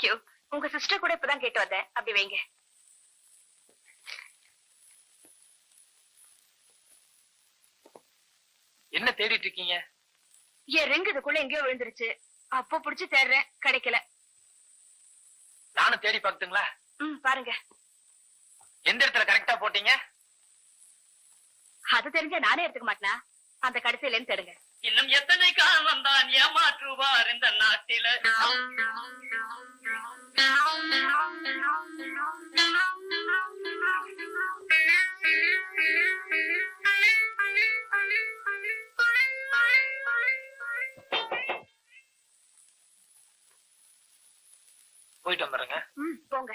Thank you. உங்க sister கூட இப்பதான் கேட்டு வந்தேன். அப்படி வைங்க. என்ன தேடிட்டு இருக்கீங்க? என் ரிங் இதுக்குள்ள எங்கேயோ விழுந்துருச்சு. அப்போ புடிச்சு தேடுறேன், கிடைக்கல. நானும் தேடி பார்த்துங்களா? பாருங்க. எந்த இடத்துல கரெக்டா போட்டீங்க? அது தெரிஞ்ச நானே எடுத்துக்க மாட்டேனா? அந்த கடைசியில இருந்து தேடுங்க. இன்னும் எத்தனை காலம் தான் ஏமாற்றுவார் இந்த நாட்டில. போயிட்டு வந்துடுங்க. போங்க.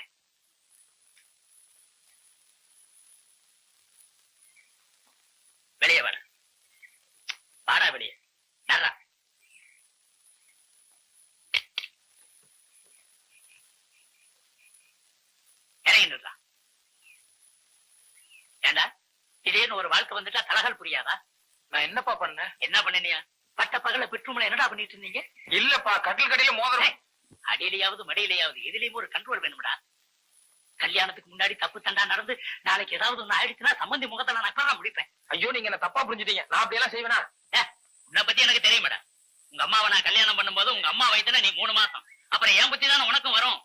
வெளியே வர வாடா, வெளியே நர்றா. இறங்கிடுறா. ஏண்டா திடீர்னு ஒரு வாழ்க்கை வந்துட்டா தலகால் புரியாதா? நான் என்னப்பா பண்ணேன்? என்ன பண்ணினியா? பட்ட பகல பெட்ரூம்ல என்னடா பண்ணிட்டு இருந்தீங்க? இல்லப்பா, கட்டில் கடையில மோதிரம். அடியிலையாவது மடியிலையாவது எதுலயும் ஒரு கண்ட்ரோல் வேணும்டா. கல்யாணத்துக்கு முன்னாடி தப்பு தண்டா நடந்து நாளைக்கு ஏதாவது ஒண்ணு ஆயிடுச்சுன்னா சம்பந்தி முகத்துல நான் எப்பதான் முடிப்பேன்? ஐயோ, நீங்க என்ன தப்பா புரிஞ்சுட்டீங்க. நான் அப்படியெல்லாம் செய்வேனா? உன்னை பத்தி எனக்கு தெரியுமாடா. உங்க அம்மாவை நான் கல்யாணம் பண்ணும்போது உங்க அம்மா வயசுல நீ 3 மாசம். அப்புறம் என் பத்தி தானே உனக்கும் வரும்.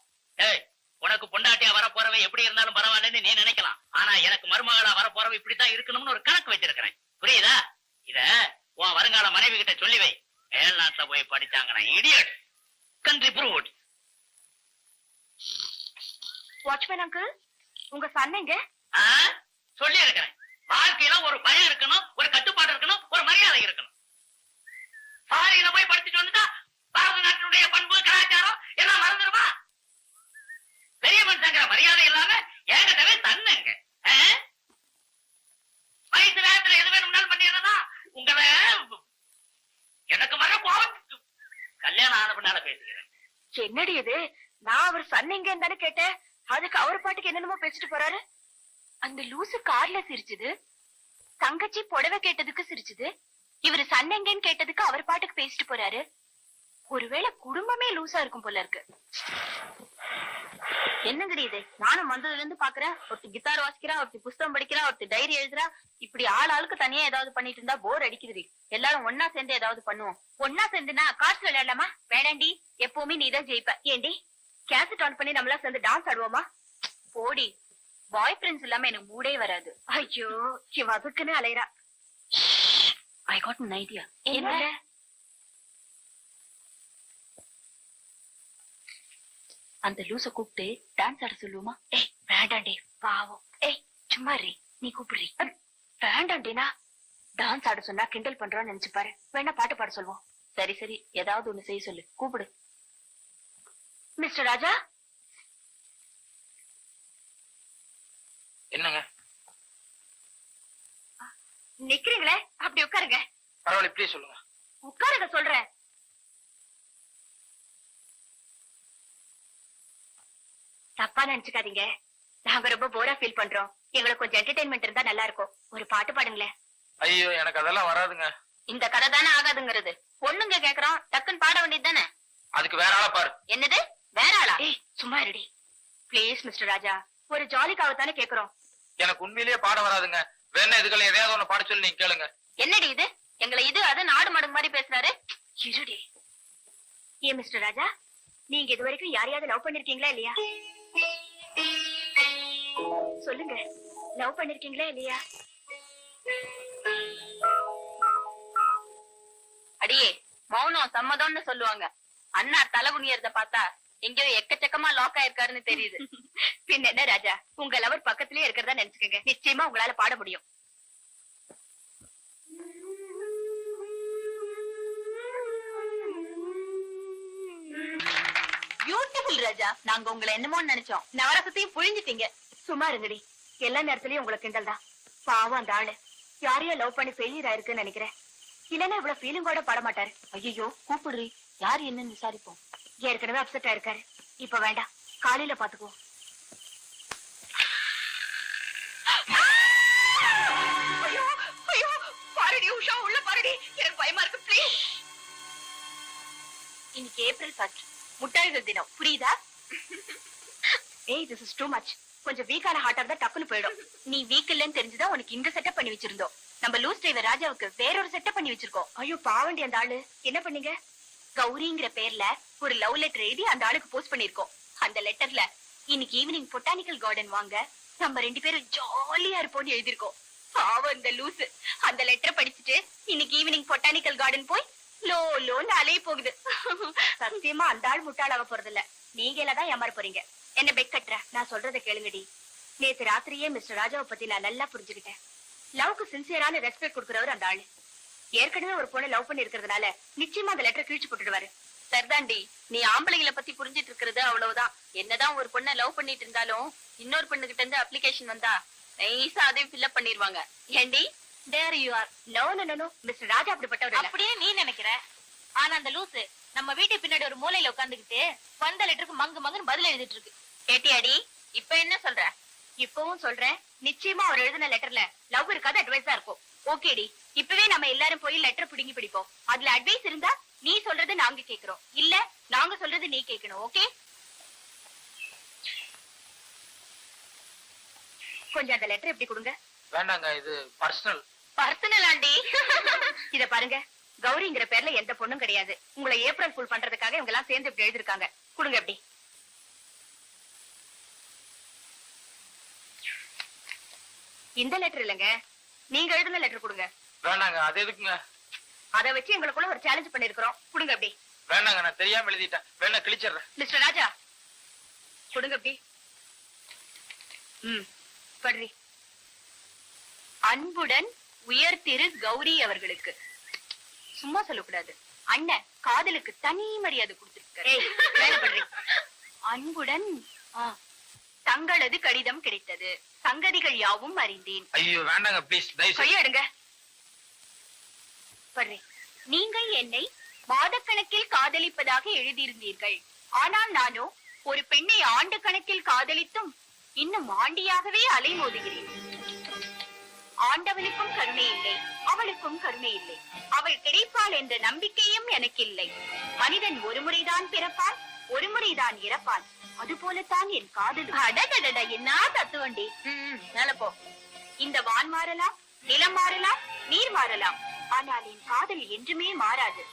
உனக்கு பொண்டாட்டியா வர போறவ எப்படி இருந்தாலும் பரவாயில்லன்னு நீ நினைக்கலாம். ஆனா எனக்கு மருமகளா வர போறவ இப்படித்தான் இருக்கணும்னு ஒரு கணக்கு வச்சிருக்கிறேன். புரியுதா? இத உன் வருங்கால மனைவி கிட்ட சொல்லி வை. மேல்நாட்டுல போய் படிச்சாங்கன்னா idiot. Country brute. Watchman uncle, உங்க சன் எங்க? சொல்லி இருக்கிறேன். வாழ்க்கையில ஒரு பயம் இருக்கணும், ஒரு கட்டுப்பாடு இருக்கணும், ஒரு மரியாதை இருக்கணும். சாரியில போய் படிச்சுட்டு வந்துட்டா பாரத நாட்டினுடைய பண்பு கலாச்சாரம் எல்லாம் மறந்துடுமா? பெரிய மனுஷங்கிற மரியாதை இல்லாம ஏகதவே தன்னுங்க. வயசு நேரத்துல எது வேணும்னாலும் பண்ணிடுறதா உங்களை. எனக்கு வர கோபம். கல்யாணம் ஆன பின்னால பேசுகிறேன். என்னடி இது? நான் அவர் சன் எங்கன்னு தானே கேட்டேன். அதுக்கு அவர் பாட்டுக்கு என்னென்னமோ பேசிட்டு போறாரு. அந்த லூசு கார்ல சிரிச்சுது, தங்கச்சி புடவை கேட்டதுக்கு சிரிச்சுது, இவரு சன் எங்கன்னு கேட்டதுக்கு அவர் பாட்டுக்கு பேசிட்டு போறாரு. ஒருவேளை குடும்பமே லூசா இருக்கும் போல இருக்கு. என்னங்கடி இது? நானும் வந்ததுல இருந்து பாக்குறேன். ஒருத்தி கிட்டார் வாசிக்கிறா, ஒருத்தி புஸ்தகம் படிக்கிறா, ஒருத்தி டைரி எழுதுறா. இப்படி ஆளுக்கு தனியா ஏதாவது பண்ணிட்டு இருந்தா போர் அடிக்குதுடி. எல்லாரும் ஒன்னா சேர்ந்து ஏதாவது பண்ணுவோம். ஒன்னா சேர்ந்துனா கார்ட்ஸ் விளையாடலாமா? வேணாண்டி, எப்பவுமே நீதான் ஜெயிப்ப. ஏண்டி கேசட் ஆன் பண்ணி நம்மளா சேர்ந்து டான்ஸ் ஆடுவோமா? போடி. பாய் ஃப்ரெண்ட்ஸ் இல்லாம எனக்கு மூடே வராது. ஐயோ, இவ அதுக்குன்னு அலையறா. I got an idea. என்ன? அந்த லூச கூப்பிட்டு டான்ஸ் ஆட சொல்லுவோமா? ஏய் வேண்டாண்டி, பாவம். ஏய் சும்மா ரீ, நீ கூப்பிடுறீ. வேண்டாண்டினா டான்ஸ் ஆட சொன்னா கிண்டல் பண்றோம்னு நினைச்சு பாரு. வேணா பாட்டு பாட சொல்லுவோம். சரி சரி, ஏதாவது ஒண்ணு செய்ய சொல்லு. கூப்பிடு. மிஸ்டர் ராஜா. என்னங்க நிக்கிறீங்களே, அப்படி உட்காருங்க. பரவாயில்ல, இப்படியே சொல்லுங்க. உட்காருங்க சொல்றேன். தப்பா நினைச்சுக்காதீங்க. நாங்க ரொம்ப போரா ஃபீல் பண்றோம். எங்களுக்கு கொஞ்சம் என்டர்டைன்மெண்ட் இருந்தா நல்லா இருக்கும். ஒரு பாட்டு பாடுங்களேன். ஐயோ, எனக்கு அதெல்லாம் வராதுங்க. இந்த கதை தானே ஆகாதுங்கிறது. பொண்ணுங்க கேக்குறோம், டக்குன்னு பாட வேண்டியது தானே. அதுக்கு வேற ஆளா பாரு. என்னது வேற ஆளா? ஏய் சும்மா இருடி பிளீஸ். மிஸ்டர் ராஜா, ஒரு ஜாலிக்காக தானே கேக்குறோம். எனக்கு உண்மையிலேயே பாட வராதுங்க. வேணா இதுக்குள்ள எதையாவது ஒண்ணு பாட சொல்லி நீங்க கேளுங்க. என்னடி இது? எங்களை இது அது நாடு மடங்கு மாதிரி பேசுறாரு. இருடி. ஏன் மிஸ்டர் ராஜா, நீங்க இது வரைக்கும் யாரையாவது லவ் பண்ணிருக்கீங்களா இல்லையா? சொல்லுங்க, லவ் பண்ணிருக்கீங்களா இல்லையா? அடியே மௌனம் சம்மதம்னு சொல்லுவாங்க. அண்ணா தலை குனியறத பார்த்தா எங்கேயோ எக்கச்சக்கமா லாக் ஆயிருக்காருன்னு தெரியுது. பின் என்ன ராஜா, உங்க லவர் பக்கத்திலேயே இருக்கிறதா நினைச்சுக்கங்க. நிச்சயமா உங்களால பாட முடியும். பியூட்டிஃபுல் ராஜா. நாங்க உங்களை என்னமோ நினைச்சோம். நவரசத்தையும் புழிஞ்சிட்டீங்க. சும்மா இருங்கடி. எல்லா நேரத்திலயும் உங்களுக்கு கிண்டல் தான். பாவம் அந்த ஆளு யாரையோ லவ் பண்ணி ஃபெயிலியர் ஆயிருக்குன்னு நினைக்கிறேன். இல்லன்னா இவ்வளவு ஃபீலிங்கோட பாட மாட்டாரு. ஐயோ கூப்பிடுறி, யாரு என்னன்னு விசாரிப்போம். ஏற்கனவே அப்செட் ஆயிருக்காரு. இப்ப வேண்டாம், காலையில பாத்துக்குவோம். பாருடி உஷா, உள்ள பாருடி. எனக்கு பயமா இருக்கு. பிளீஸ். இன்னைக்கு ஏப்ரல் 1 முட்டாள்கள் தினம், புரியுதா? ஏய் திஸ் இஸ் டூ மச். கொஞ்சம் வீக்கான ஹார்ட்டா இருந்தா டக்குன்னு போயிடும். நீ வீக் இல்லன்னு தெரிஞ்சுதான் உனக்கு இந்த செட்டப் பண்ணி வச்சிருந்தோம். நம்ம லூஸ் டிரைவர் ராஜாவுக்கு வேறொரு செட்டப் பண்ணி வச்சிருக்கோம். ஐயோ பாவண்டி அந்த ஆளு. என்ன பண்ணீங்க? கௌரிங்கிற பேர்ல ஒரு லவ் லெட்டர் எழுதி அந்த ஆளுக்கு போஸ்ட் பண்ணிருக்கோம். அந்த லெட்டர்ல இன்னைக்கு ஈவினிங் பொட்டானிக்கல் கார்டன் வாங்க, நம்ம 2 பேரும் ஜாலியா இருப்போம்னு எழுதிருக்கோம். பாவம் இந்த லூசு அந்த லெட்டர் படிச்சுட்டு இன்னைக்கு ஈவினிங் பொட்டானிக்கல் கார்டன் போய் லோ லோன்னு அலைய போகுது. சத்தியமா அந்த ஆள் முட்டாளாக போறது இல்ல, நீங்க தான் ஏமாற போறீங்க. என்ன பெக் கட்டுற? நான் சொல்றதை கேளுங்கடி. நேத்து ராத்திரியே மிஸ்டர் ராஜாவை பத்தி நான் நல்லா புரிஞ்சுக்கிட்டேன். லவ்க்கு சின்சியரான ரெஸ்பெக்ட் கொடுக்கறவர் அந்த ஆளு. ஏற்கனவே ஒரு பொண்ணை லவ் பண்ணி இருக்கிறதுனால நிச்சயமா அந்த லெட்டர் கிழிச்சு போட்டுடுவாரு. சரிதாண்டி, நீ ஆம்பளைங்களை பத்தி புரிஞ்சிட்டு இருக்கிறது அவ்வளவுதான். என்னதான் ஒரு பொண்ணை லவ் பண்ணிட்டு இருந்தாலும் இன்னொரு பொண்ணு கிட்ட இருந்து அப்ளிகேஷன் வந்தா நைஸா அதையும் ஃபில்அப் பண்ணிருவாங்க. ஏண்டி? There you are. No no no no, mister Raja அப்படிப்பட்டவர் இல்ல. அப்படியே நீ நினைக்கிற. ஆனா அந்த லூசு நம்ம வீட்டு பின்னாடி ஒரு மூலையில உட்கார்ந்துகிட்டு வந்த லெட்டருக்கு மங்கு மங்குன்னு பதில் எழுதிட்டு இருக்கு. கேட்டியாடி? இப்ப என்ன சொல்ற? இப்பவும் சொல்றேன், நிச்சயமா அவர் எழுதின லெட்டர்ல லவ் இருக்காது, அட்வைஸா இருக்கும். ஓகேடி, இப்பவே நம்ம எல்லாரும் போய் லெட்டர் பிடிங்கி பிடிப்போம். அதுல அட்வைஸ் இருந்தா நீ சொல்றது நாங்க கேக்குறோம், இல்ல நாங்க சொல்றது நீ கேட்கணும். ஓகே? கொஞ்சம் அந்த லெட்டர் எப்படி கொடுங்க. வேண்டாங்க, இது பர்சனல். Personal aunty. இத பாருங்க, கௌரிங்கிற பேர்ல எந்த பொண்ணும் கிடையாது. உங்களை ஏப்ரல் ஃபுல் பண்றதுக்காக இவங்க எல்லாம் சேர்ந்து இப்படி எழுதிருக்காங்க. கொடுங்க எப்படி. இந்த லெட்டர் இல்லங்க, நீங்க எழுதின லெட்டர் கொடுங்க. வேண்டாங்க, அது எதுக்குங்க? அத வச்சு எங்களுக்குள்ள ஒரு சேலஞ்ச் பண்ணிருக்கிறோம். கொடுங்க எப்படி. வேண்டாங்க, நான் தெரியாம எழுதிட்டேன். வேணா கிழிச்சிடுறேன். மிஸ்டர் ராஜா கொடுங்க எப்படி. படுறி. அன்புடன் உயர் திரு கௌரி அவர்களுக்கு. சும்மா சொல்லக்கூடாது. அண்ணன் காதலுக்கு தனி மரியாதை கொடுத்திருக்காரு. அன்புடன் தங்களது கடிதம் கிடைத்தது, சங்கதிகள் யாவும் அறிந்தேன். ஐயோ வேண்டாங்க, ப்ளீஸ் தயவு செய்து கையெடுங்க. படுறி. நீங்கள் என்னை மாதக்கணக்கில் காதலிப்பதாக எழுதியிருந்தீர்கள். ஆனால் நானோ ஒரு பெண்ணை ஆண்டு கணக்கில் காதலித்தும் இன்னும் ஆண்டியாகவே அலைமோதுகிறேன். ஆண்டவனுக்கும் கருணை இல்லை, அவளுக்கும் கருணை இல்லை. அவள் கிடைப்பாள் என்ற நம்பிக்கையும் எனக்கு இல்லை. மனிதன் ஒரு முறைதான் பிறப்பான், ஒரு முறைதான் இறப்பான். அது போலத்தான் என் காதல். அடடடட, என்ன தத்துவண்டி. போ. இந்த வான் மாறலாம், நிலம் மாறலாம், நீர் மாறலாம், ஆனால் என் காதல் என்றுமே மாறாது.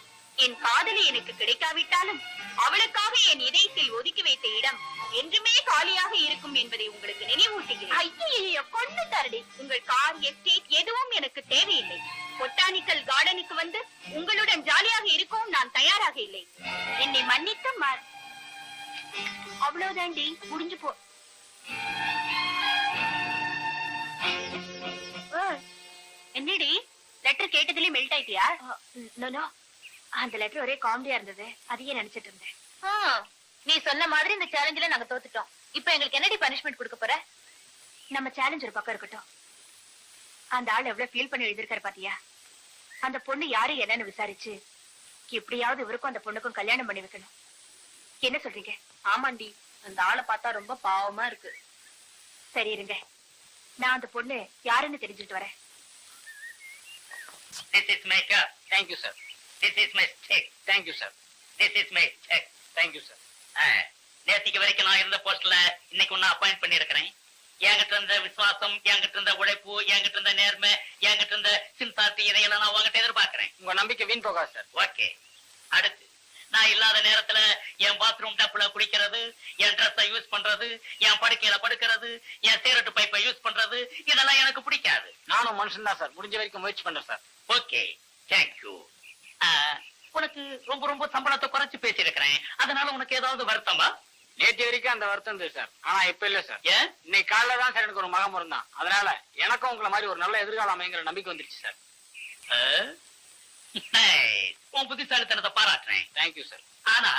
என் காதலி எனக்கு கிடைக்காவிட்டாலும் அவளுக்காக என் இதயத்தில் ஒதுக்கி வைத்த இடம் என்றுமே காலியாக இருக்கும் என்பதை உங்களுக்கு நினைவூட்டுகிறேன். ஐயோ கொண்டு தரடி. உங்கள் கார், எஸ்டேட் எதுவும் எனக்கு தேவையில்லை. பொட்டானிக்கல் கார்டனுக்கு வந்து உங்களுடன் ஜாலியாக இருக்கவும் நான் தயாராக இல்லை. என்னை மன்னித்து அவ்வளவுதாண்டி, முடிஞ்சு போ. என்னடி லெட்டர் கேட்டதுலயே மெல்ட் ஆயிட்டியா? அந்த லெட்டர் ஒரே காமெடியா இருந்தது, அதையே நினைச்சிட்டு இருந்தேன். நீ சொன்ன மாதிரி இந்த சேலஞ்சில நாங்க தோத்துட்டோம். இப்ப எங்களுக்கு என்னடி பனிஷ்மெண்ட் கொடுக்க போற? நம்ம சேலஞ்ச் ஒரு பக்கம் இருக்கட்டும், அந்த ஆள் எவ்வளவு ஃபீல் பண்ணி எழுதிருக்காரு பாத்தியா? அந்த பொண்ணு யாரு என்னன்னு விசாரிச்சு எப்படியாவது இவருக்கும் அந்த பொண்ணுக்கும் கல்யாணம் பண்ணி வைக்கணும். என்ன சொல்றீங்க? ஆமாண்டி, அந்த ஆளை பார்த்தா ரொம்ப பாவமா இருக்கு. சரி இருங்க, நான் அந்த பொண்ணு யாருன்னு தெரிஞ்சுட்டு வரேன். This is my car. Thank you, sir. This is my stick. Thank you, sir. This is my check. Thank you, sir. நேத்திக்கு வரைக்கும் நான் இருந்த போஸ்ட்ல இன்னைக்கு ஒன்னு அப்பாயிண்ட் பண்ணி இருக்கிறேன். என்கிட்ட இருந்த விசுவாசம், என்கிட்ட இருந்த உழைப்பு, என்கிட்ட இருந்த நேர்மை, என்கிட்ட இருந்த சிந்தாத்தி, இதையெல்லாம் நான் உங்ககிட்ட எதிர்பார்க்கிறேன். உங்க நம்பிக்கை வீண் போகாது சார். ஓகே. அடுத்து, நான் இல்லாத நேரத்துல என் பாத்ரூம் டப்புல குளிக்கிறது, என் ட்ரெஸ்ஸை யூஸ் பண்றது, என் படுக்கையில படுக்கிறது, என் சிகரெட் பைப்பை யூஸ் பண்றது, இதெல்லாம் எனக்கு பிடிக்காது. நானும் மனுஷன் தான் சார், முடிஞ்ச வரைக்கும் முயற்சி பண்றேன் சார். Okay, thank you. உனக்கு ரொம்ப ரொம்ப சம்பளத்தை குறைச்சு பேசியிருக்கிறேன், அதனால உனக்கு ஏதாவது வருத்தமா? நேற்று வரைக்கும் அந்த வருத்தம் இருந்தது சார், ஆனா இப்ப இல்ல சார். ஏன்? இன்னைக்கு காலைல தான் சார் எனக்கு ஒரு மகன் இருந்தான், அதனால எனக்கும் உங்களை மாதிரி ஒரு நல்ல எதிர்காலம் அமைங்கிற நம்பிக்கை வந்துருச்சு சார். உன் புத்திசாலித்தனத்தை பாராட்டுறேன். Thank you sir. ஆனா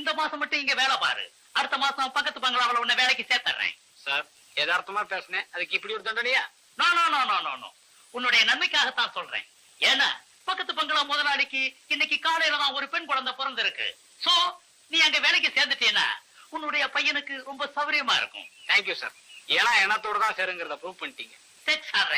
இந்த மாசம் மட்டும் இங்க வேலை பாரு, அடுத்த மாசம் பக்கத்து பங்களாவில உன்னை வேலைக்கு சேர்த்துறேன். சார் யதார்த்தமா பேசினேன், அதுக்கு இப்படி ஒரு தண்டனையா? No no no no no no, உன்னுடைய நன்மைக்காகத்தான் சொல்றேன். ஏன்னா பக்கத்து பங்களா முதலாளிக்கு இன்னைக்கு காலையில தான் ஒரு பெண் குழந்தை பிறந்திருக்கு. சோ நீ அங்க வேலைக்கு சேர்ந்துட்டீன்னா உன்னுடைய பையனுக்கு ரொம்ப சௌகரியமா இருக்கும். Thank you sir. ஏன்னா எண்ணத்தோட தான் சேருங்கிறத ப்ரூவ் பண்ணிட்டீங்க. Set sir.